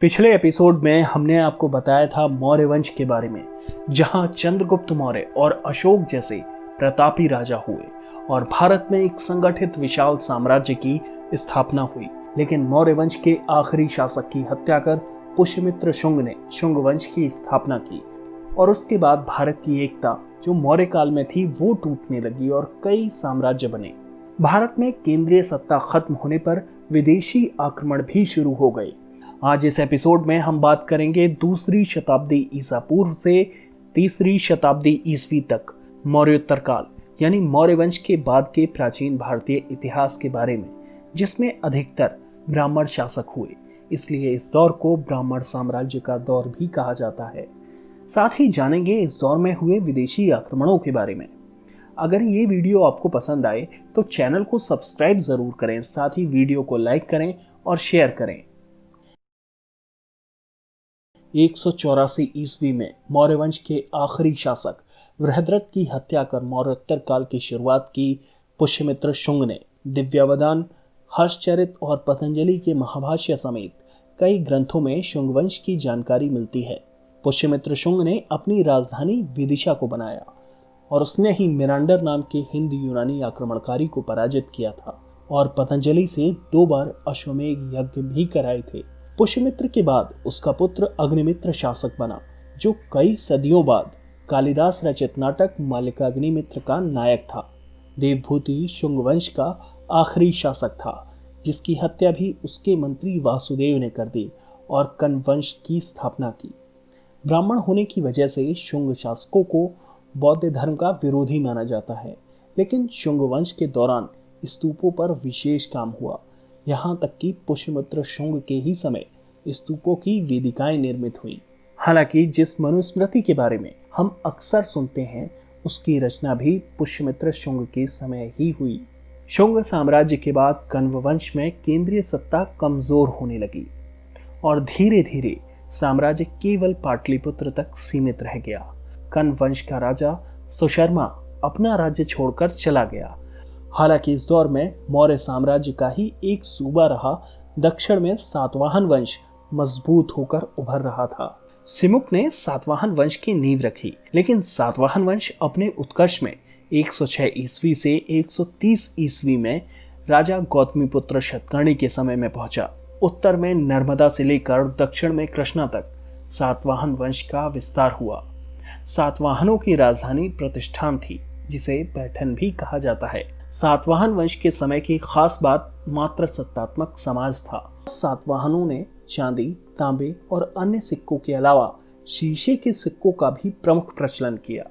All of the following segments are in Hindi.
पिछले एपिसोड में हमने आपको बताया था मौर्य वंश के बारे में, जहां चंद्रगुप्त मौर्य और अशोक जैसे प्रतापी राजा हुए और भारत में एक संगठित विशाल साम्राज्य की स्थापना हुई। लेकिन मौर्य वंश के आखिरी शासक की हत्या कर पुष्यमित्र शुंग ने शुंग वंश की स्थापना की और उसके बाद भारत की एकता जो मौर्य काल में थी वो टूटने लगी और कई साम्राज्य बने। भारत में केंद्रीय सत्ता खत्म होने पर विदेशी आक्रमण भी शुरू हो गए। आज इस एपिसोड में हम बात करेंगे दूसरी शताब्दी ईसा पूर्व से तीसरी शताब्दी ईस्वी तक मौर्योत्तर काल यानी मौर्य वंश के बाद के प्राचीन भारतीय इतिहास के बारे में, जिसमें अधिकतर ब्राह्मण शासक हुए। इसलिए इस दौर को ब्राह्मण साम्राज्य का दौर भी कहा जाता है। साथ ही जानेंगे इस दौर में हुए विदेशी आक्रमणों के बारे में। अगर ये वीडियो आपको पसंद आए तो चैनल को सब्सक्राइब जरूर करें, साथ ही वीडियो को लाइक करें और शेयर करें। 184 ईस्वी में मौर्य वंश के आखिरी शासक बृहद्रथ की हत्या कर मौर्योत्तर काल की शुरुआत की पुष्यमित्र शुंग ने दिव्यावदान, हर्षचरित और पतंजलि के महाभाष्य समेत कई ग्रंथों में शुंग वंश की जानकारी मिलती है। पुष्यमित्र शुंग ने अपनी राजधानी विदिशा को बनाया और उसने ही मिरांडर नाम के हिंद यूनानी आक्रमणकारी को पराजित किया था और पतंजलि से 2 बार अश्वमेध यज्ञ भी कराए थे। पुष्यमित्र के बाद उसका पुत्र अग्निमित्र शासक बना, जो कई सदियों बाद कालिदास रचित नाटक मालिकाग्निमित्र का नायक था। देवभूति शुंग वंश का आखिरी शासक था, जिसकी हत्या भी उसके मंत्री वासुदेव ने कर दी और कण्व वंश की स्थापना की। ब्राह्मण होने की वजह से शुंग शासकों को बौद्ध धर्म का विरोधी माना जाता है, लेकिन शुंग वंश के दौरान स्तूपों पर विशेष काम हुआ। यहाँ तक कि पुष्यमित्र शुंग के ही समय स्तूपों की वेदिकाएं निर्मित हुई। हालांकि जिस मनुस्मृति के बारे में हम अक्सर सुनते हैं, उसकी रचना भी पुष्यमित्र शुंग के समय ही हुई। शुंग साम्राज्य के बाद कण्व वंश में केंद्रीय सत्ता कमजोर होने लगी और धीरे धीरे साम्राज्य केवल पाटलिपुत्र तक सीमित रह गया। कण्व वंश का राजा सुशर्मा अपना राज्य छोड़कर चला गया। हालांकि इस दौर में मौर्य साम्राज्य का ही एक सूबा रहा दक्षिण में सातवाहन वंश मजबूत होकर उभर रहा था। सिमुक ने सातवाहन वंश की नींव रखी, लेकिन सातवाहन वंश अपने उत्कर्ष में 106 ईस्वी से 130 ईस्वी में राजा गौतमीपुत्र शतकर्णी के समय में पहुंचा। उत्तर में नर्मदा से लेकर दक्षिण में कृष्णा तक सातवाहन वंश का विस्तार हुआ। सातवाहनों की राजधानी प्रतिष्ठान थी, जिसे पैठन भी कहा जाता है। सातवाहन वंश के समय की खास बात मात्र सत्तात्मक समाज था। सातवाहनों ने चांदी, तांबे और अन्य सिक्कों के अलावा शीशे के सिक्कों का भी प्रमुख प्रचलन किया।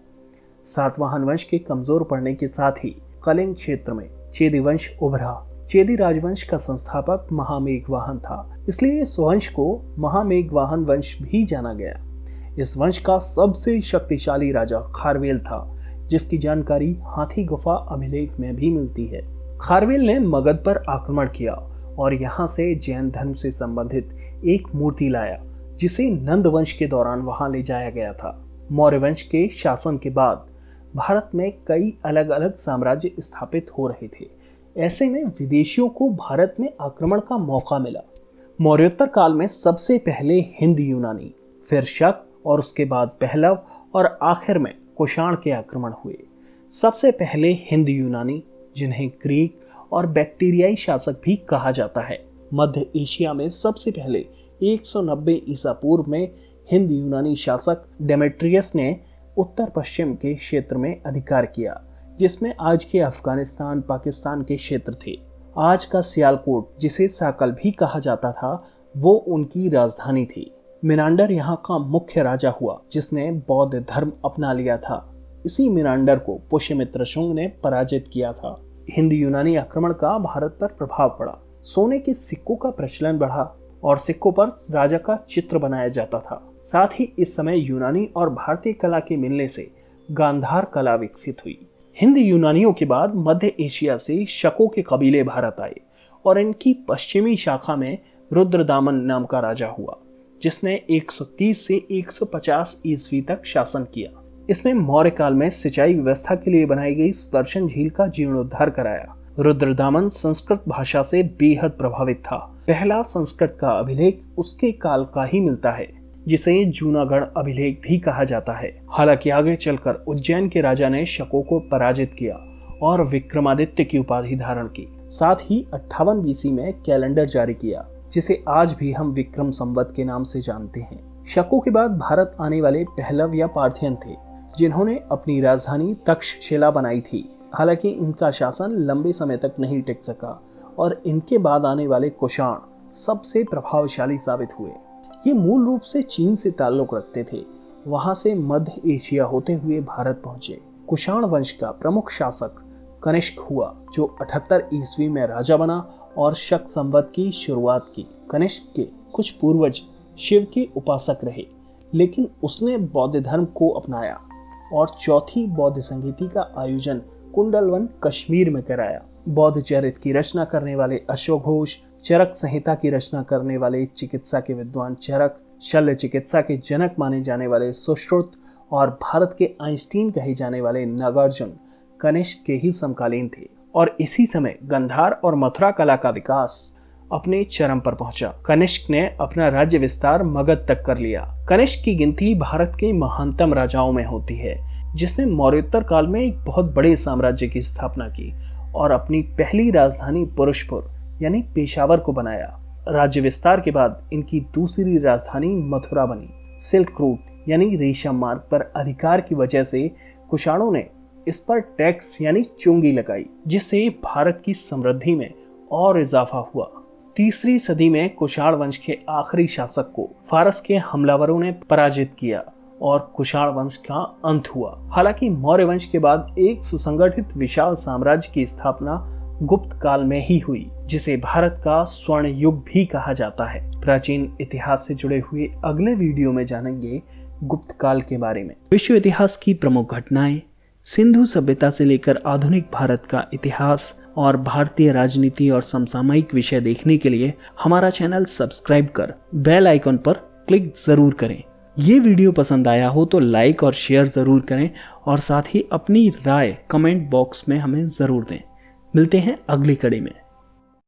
सातवाहन वंश के कमजोर पड़ने के साथ ही कलिंग क्षेत्र में चेदी वंश उभरा। चेदी राजवंश का संस्थापक महामेघवाहन था, इसलिए इस वंश को महामेघवाहन वंश भी जाना गया। इस वंश का सबसे शक्तिशाली राजा खारवेल था, जिसकी जानकारी हाथी गुफा अभिलेख में भी मिलती है। खारवेल ने मगध पर आक्रमण किया और यहाँ से जैन धर्म से संबंधित एक मूर्ति लाया, जिसे नंद वंश के दौरान वहां ले जाया गया था। मौर्य वंश के शासन के बाद भारत में कई अलग अलग साम्राज्य स्थापित हो रहे थे। ऐसे में विदेशियों को भारत में आक्रमण का मौका मिला। मौर्योत्तर काल में सबसे पहले हिंद यूनानी, फिर शक और उसके बाद पहलव और आखिर में कुषाण के आक्रमण हुए। सबसे पहले हिंद यूनानी, जिन्हें ग्रीक और बैक्टीरियाई शासक भी कहा जाता है। मध्य एशिया में सबसे पहले 190 ईसा पूर्व में हिंद यूनानी शासक डेमेट्रियस ने उत्तर पश्चिम के क्षेत्र में अधिकार किया, जिसमें आज के अफगानिस्तान, पाकिस्तान के क्षेत्र थे। आज का सियालकोट, जिसे साकल भी कहा जाता था, वो उनकी राजधानी थी। मिरांडर यहाँ का मुख्य राजा हुआ, जिसने बौद्ध धर्म अपना लिया था। इसी मिरांडर को पुष्यमित्र शुंग ने पराजित किया था। हिंद यूनानी आक्रमण का भारत पर प्रभाव पड़ा। सोने के सिक्कों का प्रचलन बढ़ा और सिक्कों पर राजा का चित्र बनाया जाता था। साथ ही इस समय यूनानी और भारतीय कला के मिलने से गांधार कला विकसित हुई। हिंद यूनानियों के बाद मध्य एशिया से शकों के कबीले भारत आए और इनकी पश्चिमी शाखा में रुद्रदामन नाम का राजा हुआ, जिसने 130 से 150 ईस्वी तक शासन किया। इसने मौर्य काल में सिंचाई व्यवस्था के लिए बनाई गई सुदर्शन झील का जीर्णोद्धार कराया। रुद्रदामन संस्कृत भाषा से बेहद प्रभावित था, पहला संस्कृत का अभिलेख उसके काल का ही मिलता है, जिसे जूनागढ़ अभिलेख भी कहा जाता है। हालांकि आगे चलकर उज्जैन के राजा ने शकों को पराजित किया और विक्रमादित्य की उपाधि धारण की। साथ ही 58 बीसी में कैलेंडर जारी किया, जिसे आज भी हम विक्रम संवत के नाम से जानते हैं। शकों के बाद भारत आने वाले पहलव या पार्थियन थे, जिन्होंने अपनी राजधानी तक्षशिला बनाई थी। हालांकि इनका शासन लंबे समय तक नहीं टिक सका और इनके बाद आने वाले कुषाण सबसे प्रभावशाली साबित हुए। ये मूल रूप से चीन से ताल्लुक रखते थे, वहां से मध्य एशिया होते हुए भारत पहुंचे। कुषाण वंश का प्रमुख शासक कनिष्क हुआ, जो 78 ईस्वी में राजा बना और शक संवत की शुरुआत की। कनिष्क के कुछ पूर्वज शिव के उपासक रहे, लेकिन उसने बौद्ध धर्म को अपनाया और चौथी बौद्ध संगीति का आयोजन कुंडलवन कश्मीर में कराया। बौद्ध चरित्र की रचना करने वाले अश्वघोष, चरक संहिता की रचना करने वाले चिकित्सा के विद्वान चरक, शल्य चिकित्सा के जनक माने जाने वाले सुश्रुत और भारत के आइंस्टीन कहे जाने वाले नागार्जुन कनिष्क के ही समकालीन थे। और इसी समय गंधार और मथुरा कला का विकास अपने चरम पर पहुंचा। कनिष्क ने अपना राज्य विस्तार मगध तक कर लिया। कनिष्क की गिनती भारत के महानतम राजाओं में होती है, जिसने मौर्योत्तर काल में एक बहुत बड़े साम्राज्य की स्थापना की और अपनी पहली राजधानी पुरुषपुर यानी पेशावर को बनाया। राज्य विस्तार के बाद इनकी दूसरी राजधानी मथुरा बनी। सिल्क रूट यानी रेशम मार्ग पर अधिकार की वजह से कुषाणों ने इस पर टैक्स यानी चुंगी लगाई, जिससे भारत की समृद्धि में और इजाफा हुआ। तीसरी सदी में कुषाण वंश के आखिरी शासक को फारस के हमलावरों ने पराजित किया और कुषाण वंश का अंत हुआ। हालांकि मौर्य वंश के बाद एक सुसंगठित विशाल साम्राज्य की स्थापना गुप्त काल में ही हुई, जिसे भारत का स्वर्ण युग भी कहा जाता है। प्राचीन इतिहास से जुड़े हुए अगले वीडियो में जानेंगे गुप्त काल के बारे में। विश्व इतिहास की प्रमुख घटनाएं, सिंधु सभ्यता से लेकर आधुनिक भारत का इतिहास और भारतीय राजनीति और समसामयिक विषय देखने के लिए हमारा चैनल सब्सक्राइब कर बेल आइकन पर क्लिक जरूर करें। ये वीडियो पसंद आया हो तो लाइक और शेयर जरूर करें और साथ ही अपनी राय कमेंट बॉक्स में हमें जरूर दें। मिलते हैं अगली कड़ी में।